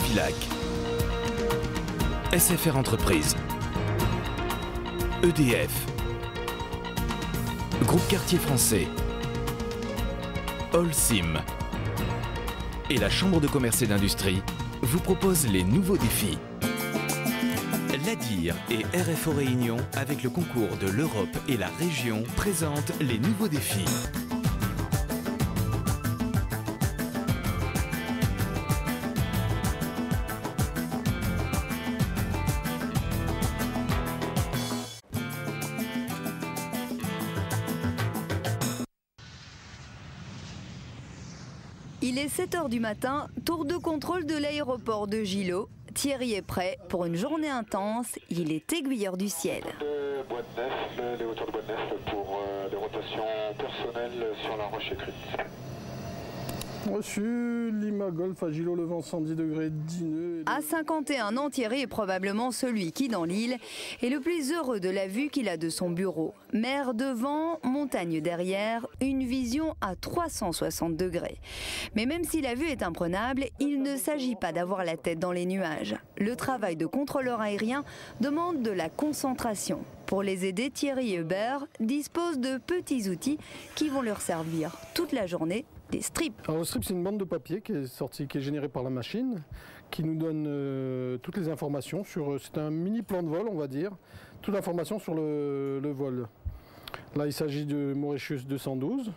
Novilac, SFR Entreprises, EDF, Groupe Quartier Français, Holcim et la Chambre de commerce et d'industrie vous proposent les nouveaux défis. L'ADIR et RFO Réunion, avec le concours de l'Europe et la région, présentent les nouveaux défis. Il est 7 h du matin, tour de contrôle de l'aéroport de Gillot. Thierry est prêt pour une journée intense, il est aiguilleur du ciel. Les hauteurs de bois de neuf pour des rotations personnelles sur la roche écrite. Reçu, Lima Golf à Gillot, le vent 110 degrés, 10 nœuds. À 51 ans, Thierry est probablement celui qui, dans l'île, est le plus heureux de la vue qu'il a de son bureau. Mer devant, montagne derrière, une vision à 360 degrés. Mais même si la vue est imprenable, il ne s'agit pas d'avoir la tête dans les nuages. Le travail de contrôleur aérien demande de la concentration. Pour les aider, Thierry et Hubert disposent de petits outils qui vont leur servir toute la journée. Des strips. Alors, le strip, c'est une bande de papier qui est générée par la machine, qui nous donne toutes les informations sur. C'est un mini plan de vol, on va dire, toute l'information sur le vol. Là, il s'agit de Mauritius 212,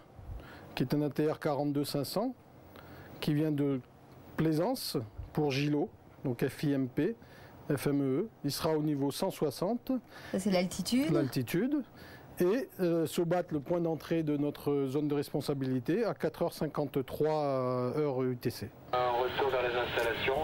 qui est un ATR 42-500, qui vient de Plaisance pour Gillot, donc FIMP, FME. Il sera au niveau 160. Ça, c'est l'altitude. L'altitude. Et se battre le point d'entrée de notre zone de responsabilité à 4h53 heure UTC. Un retour vers les installations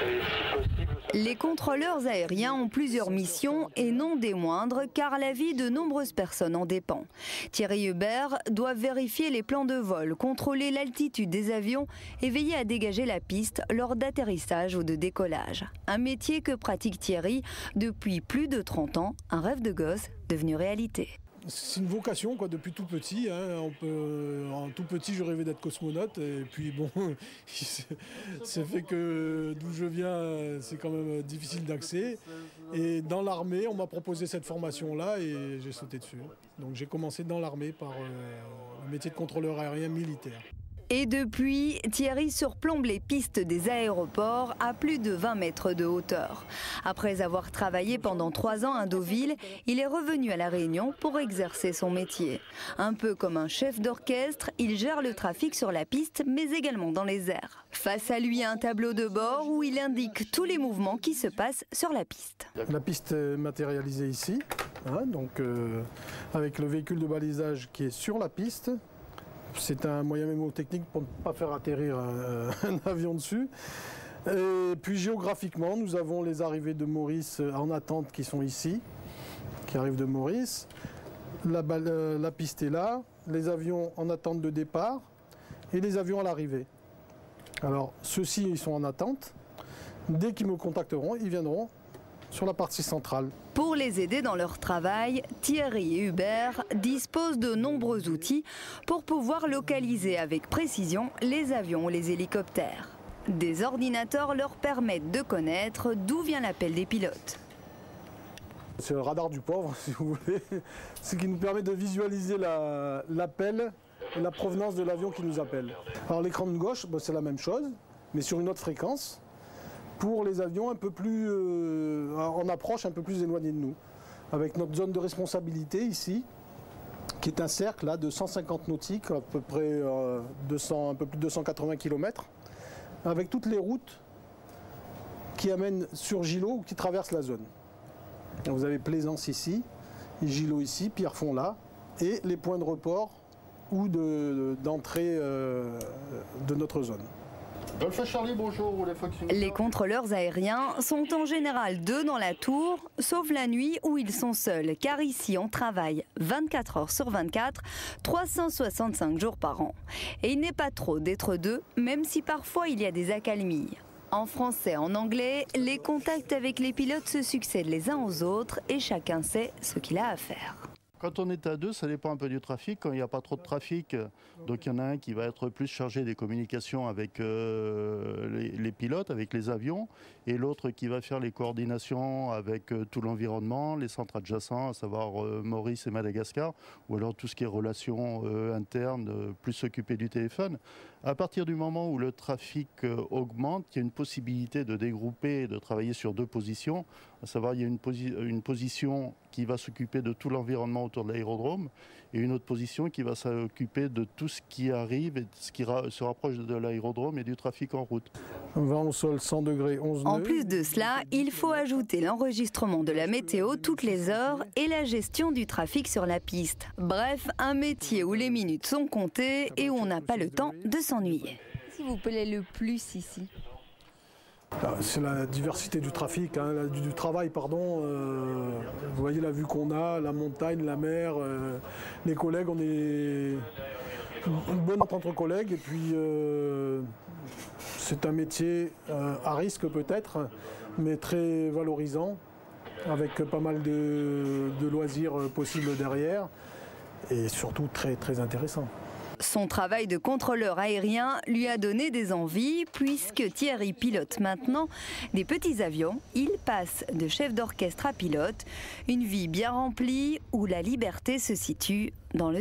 et si possible... Les contrôleurs aériens ont plusieurs missions et non des moindres car la vie de nombreuses personnes en dépend. Thierry et Hubert doivent vérifier les plans de vol, contrôler l'altitude des avions et veiller à dégager la piste lors d'atterrissage ou de décollage. Un métier que pratique Thierry depuis plus de 30 ans, un rêve de gosse devenu réalité. C'est une vocation quoi, depuis tout petit. En tout petit, je rêvais d'être cosmonaute. Et puis bon, c'est fait que d'où je viens, c'est quand même difficile d'accès. Et dans l'armée, on m'a proposé cette formation-là et j'ai sauté dessus. Donc j'ai commencé dans l'armée par le métier de contrôleur aérien militaire. Et depuis, Thierry surplombe les pistes des aéroports à plus de 20 mètres de hauteur. Après avoir travaillé pendant 3 ans à Deauville, il est revenu à La Réunion pour exercer son métier. Un peu comme un chef d'orchestre, il gère le trafic sur la piste, mais également dans les airs. Face à lui, un tableau de bord où il indique tous les mouvements qui se passent sur la piste. La piste est matérialisée ici, donc avec le véhicule de balisage qui est sur la piste. C'est un moyen mémotechnique pour ne pas faire atterrir un avion dessus. Et puis géographiquement, nous avons les arrivées de Maurice en attente qui sont ici, qui arrivent de Maurice. La piste est là, les avions en attente de départ et les avions à l'arrivée. Alors ceux-ci, ils sont en attente. Dès qu'ils me contacteront, ils viendront sur la partie centrale. Pour les aider dans leur travail, Thierry et Hubert disposent de nombreux outils pour pouvoir localiser avec précision les avions ou les hélicoptères. Des ordinateurs leur permettent de connaître d'où vient l'appel des pilotes. C'est le radar du pauvre, si vous voulez, ce qui nous permet de visualiser l'appel et la provenance de l'avion qui nous appelle. Alors l'écran de gauche, c'est la même chose, mais sur une autre fréquence. Pour les avions un peu plus en approche, un peu plus éloignés de nous. Avec notre zone de responsabilité ici, qui est un cercle là, de 150 nautiques, à peu près un peu plus de 280 km, avec toutes les routes qui amènent sur Gillot ou qui traversent la zone. Donc vous avez Plaisance ici, Gillot ici, Pierrefonds là, et les points de report ou d'entrée de notre zone. Golf Charlie, bonjour. Les contrôleurs aériens sont en général 2 dans la tour, sauf la nuit où ils sont seuls, car ici on travaille 24 heures sur 24, 365 jours par an. Et il n'est pas trop d'être 2, même si parfois il y a des accalmies. En français, en anglais, les contacts avec les pilotes se succèdent les uns aux autres et chacun sait ce qu'il a à faire. Quand on est à deux, ça dépend un peu du trafic. Quand il n'y a pas trop de trafic, donc il y en a un qui va être plus chargé des communications avec les pilotes, avec les avions, et l'autre qui va faire les coordinations avec tout l'environnement, les centres adjacents, à savoir Maurice et Madagascar, ou alors tout ce qui est relations internes, plus s'occuper du téléphone. À partir du moment où le trafic augmente, il y a une possibilité de dégrouper et de travailler sur deux positions, à savoir il y a une position qui va s'occuper de tout l'environnement autour de l'aérodrome et une autre position qui va s'occuper de tout ce qui arrive et ce qui se rapproche de l'aérodrome et du trafic en route. Vent au sol 100 degrés 11 nœuds. En plus de cela, il faut ajouter l'enregistrement de la météo toutes les heures et la gestion du trafic sur la piste. Bref, un métier où les minutes sont comptées et où on n'a pas le temps de s'ennuyer. Qu'est-ce qui vous plaît le plus ici ? C'est la diversité du trafic, hein, du travail, pardon. Vous voyez la vue qu'on a, la montagne, la mer, les collègues, on est une bonne entente entre collègues. Et puis c'est un métier à risque peut-être, mais très valorisant, avec pas mal de loisirs possibles derrière, et surtout très, très intéressant. Son travail de contrôleur aérien lui a donné des envies puisque Thierry pilote maintenant des petits avions. Il passe de chef d'orchestre à pilote, une vie bien remplie où la liberté se situe dans le...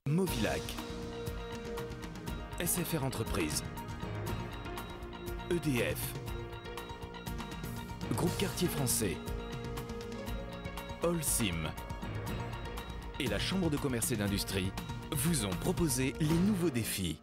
Movilac, SFR Entreprises, EDF, Groupe Quartier Français, Holcim et la Chambre de commerce et d'industrie vous ont proposé les nouveaux défis.